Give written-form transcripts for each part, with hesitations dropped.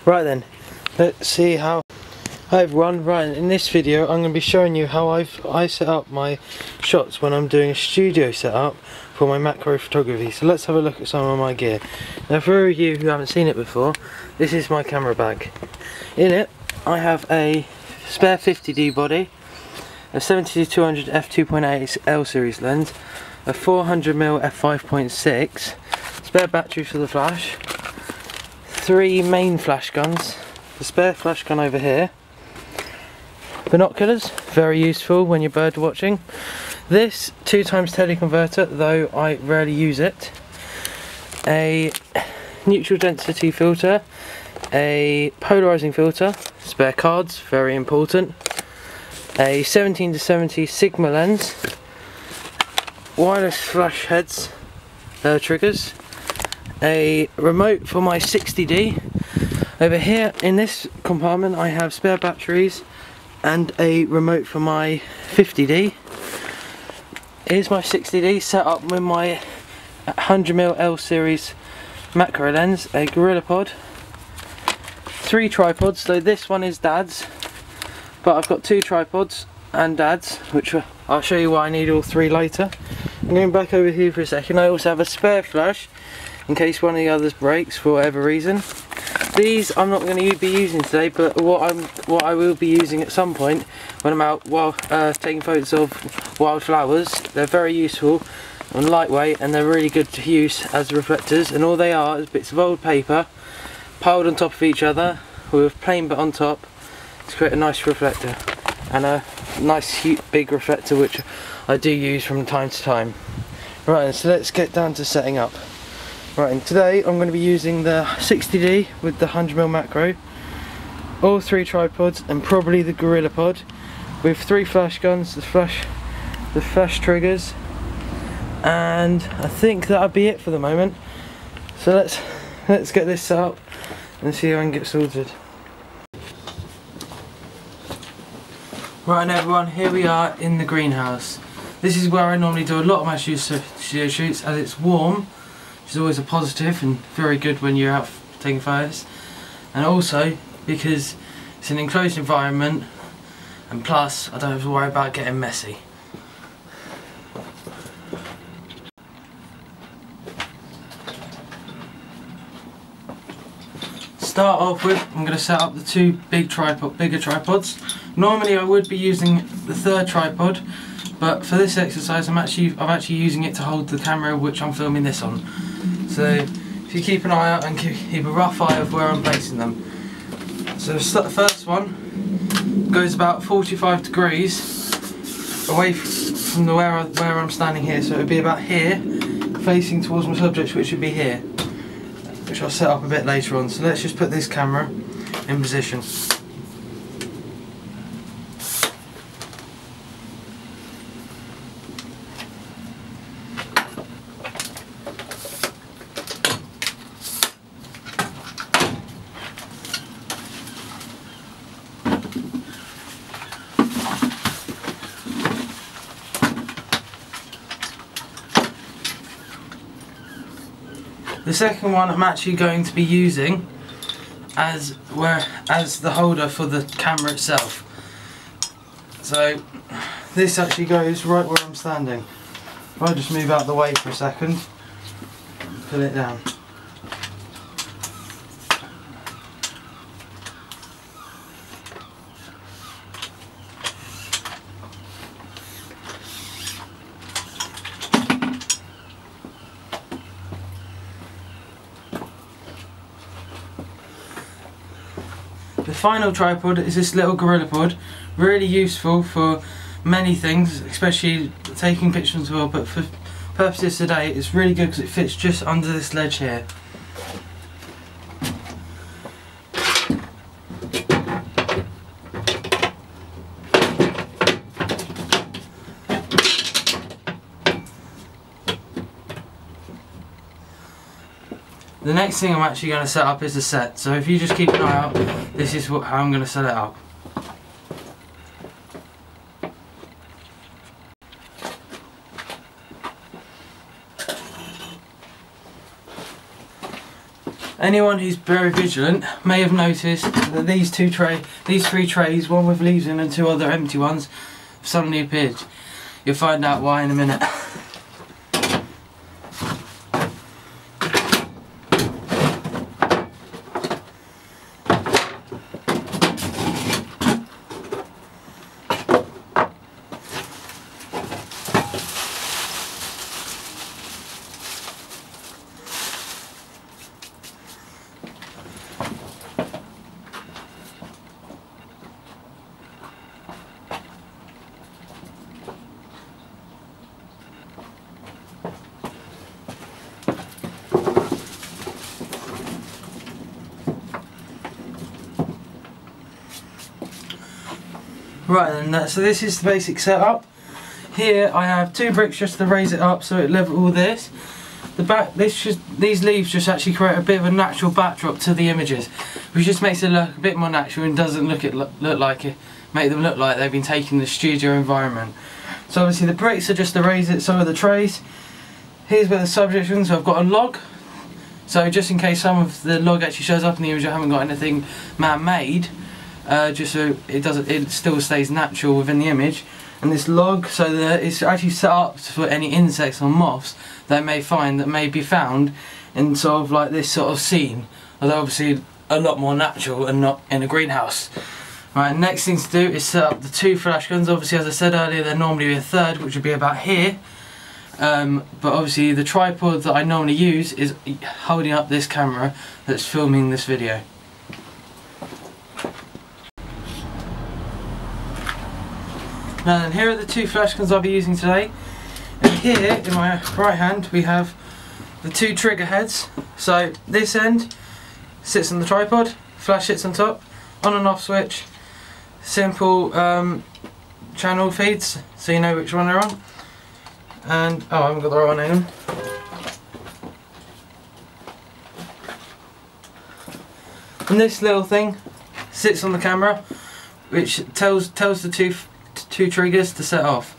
Right then, let's see how. Hi everyone, right, in this video I'm going to be showing you how I set up my shots when I'm doing a studio setup for my macro photography. So let's have a look at some of my gear. Now for you who haven't seen it before, this is my camera bag. In it I have a spare 50D body, a 70-200 f2.8 L series lens, a 400mm f5.6, spare battery for the flash, 3 main flash guns, the spare flash gun over here, binoculars, very useful when you're bird watching, this 2x teleconverter, though I rarely use it, a neutral density filter, a polarizing filter, spare cards, very important, a 17-70 Sigma lens, wireless flash heads, triggers, a remote for my 60D. Over here in this compartment I have spare batteries and a remote for my 50D. Here's my 60D set up with my 100mm L series macro lens, a gorilla pod, 3 tripods, so this one is Dad's, but I've got 2 tripods and Dad's, which I'll show you why I need all 3 later. I'm going back over here for a second. I also have a spare flash in case one of the others breaks for whatever reason. These I'm not going to be using today, but what I will be using at some point when I'm out while taking photos of wildflowers. They're very useful and lightweight, and they're really good to use as reflectors, and all they are is bits of old paper piled on top of each other with plain bit on top to create a nice reflector, and a nice big reflector which I do use from time to time. Right, so let's get down to setting up. Right, and today I'm going to be using the 60D with the 100mm macro, all 3 tripods and probably the gorilla pod, with 3 flash guns, the flash triggers, and I think that'll be it for the moment. So let's get this set up and see how I can get sorted. Right everyone, here we are in the greenhouse. This is where I normally do a lot of my studio shoots, as it's warm, which is always a positive and very good when you're out taking photos, and also because it's an enclosed environment, and plus I don't have to worry about getting messy. Start off with, I'm going to set up the 2 bigger tripods. Normally I would be using the 3rd tripod, but for this exercise I'm actually using it to hold the camera which I'm filming this on. So if you keep an eye out and keep a rough eye of where I'm placing them. So the first one goes about 45 degrees away from where I'm standing here, so it would be about here, facing towards my subject, which would be here, which I'll set up a bit later on. So let's just put this camera in position. The second one I'm actually going to be using as the holder for the camera itself. So this actually goes right where I'm standing. If I just move out of the way for a second and pull it down. The final tripod is this little gorilla pod, really useful for many things, especially taking pictures as well, but for purposes today it's really good because it fits just under this ledge here. The next thing I'm actually going to set up is the set, so if you just keep an eye out, this is how I'm going to set it up. Anyone who's very vigilant may have noticed that these three trays, one with leaves in and two other empty ones, have suddenly appeared. You'll find out why in a minute. Right then, so this is the basic setup. Here I have 2 bricks just to raise it up so it level all this. These leaves just actually create a bit of a natural backdrop to the images, which just makes it look a bit more natural and doesn't make them look like they've been taken in the studio environment. So obviously the bricks are just to raise it, so are the trays. Here's where the subject is. So I've got a log. So just in case some of the log actually shows up in the image, I haven't got anything man-made. Just so it still stays natural within the image. And this log, so that it's actually set up for any insects or moths they may find that may be found in sort of like this sort of scene, although obviously a lot more natural and not in a greenhouse. Right, next thing to do is set up the 2 flash guns. Obviously, as I said earlier, there normally be a third, which would be about here. But obviously the tripod that I normally use is holding up this camera that's filming this video. Now then, here are the 2 flash guns I'll be using today. And here, in my right hand, we have the 2 trigger heads. So this end sits on the tripod, flash sits on top, on and off switch, simple channel feeds, so you know which one they're on. And, oh, I haven't got the right one, hang on. And this little thing sits on the camera, which tells the two triggers to set off.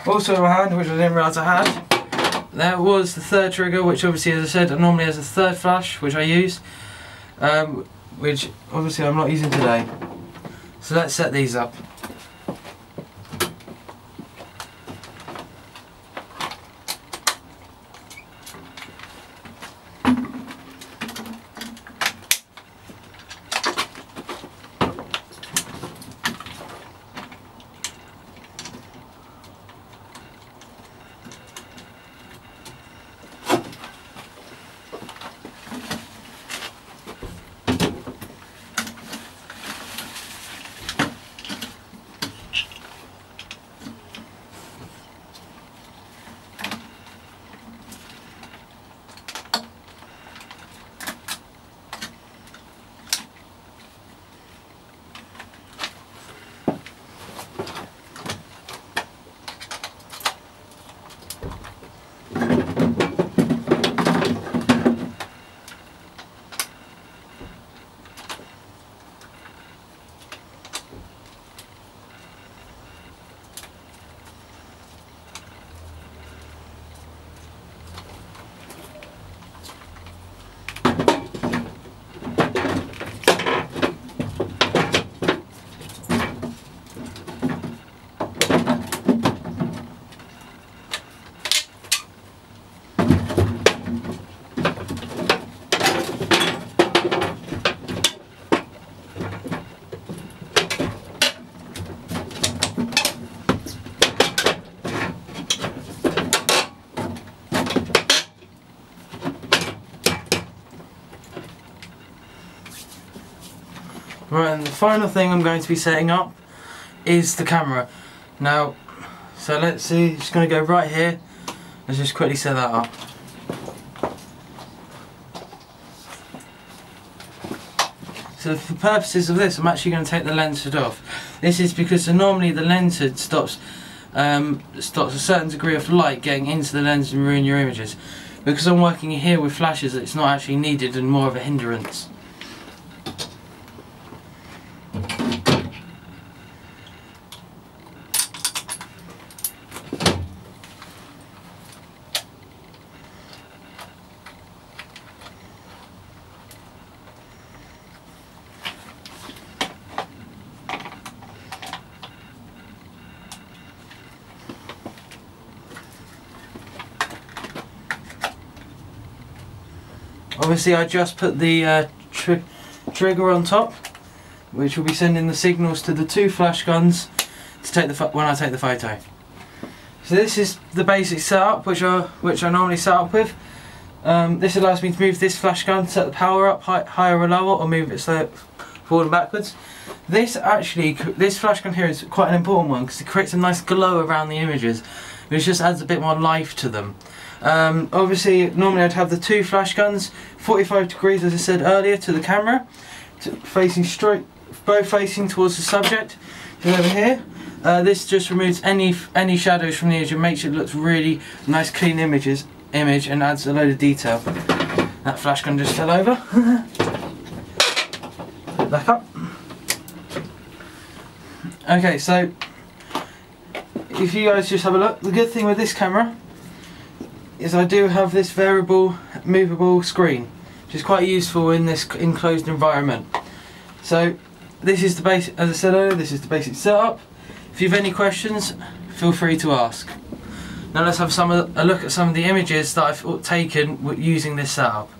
Also in my hand, which I didn't realise I had, there was the 3rd trigger, which obviously, as I said, normally has a 3rd flash, which I use, which obviously I'm not using today. So let's set these up. Right, and the final thing I'm going to be setting up is the camera. Now, so let's see, just going to go right here. Let's just quickly set that up. So for purposes of this, I'm actually going to take the lens hood off. This is because normally the lens hood stops a certain degree of light getting into the lens and ruin your images. Because I'm working here with flashes, it's not actually needed and more of a hindrance. Obviously I just put the trigger on top, which will be sending the signals to the 2 flash guns to take when I take the photo. So this is the basic setup which I normally set up with. This allows me to move this flash gun, set the power up higher or lower, or move it forward and backwards. This flash gun here is quite an important one because it creates a nice glow around the images, which just adds a bit more life to them. Obviously normally I'd have the 2 flash guns 45 degrees, as I said earlier, to the camera, facing straight, both facing towards the subject. And over here, this just removes any shadows from the image and makes it look really nice, clean image and adds a load of detail. That flash gun just fell over. Put it back up. Okay, so if you guys just have a look, the good thing with this camera is I do have this variable movable screen, which is quite useful in this enclosed environment. So this is the basic, as I said earlier, this is the basic setup. If you have any questions, feel free to ask. Now let's have a look at some of the images that I've taken using this setup.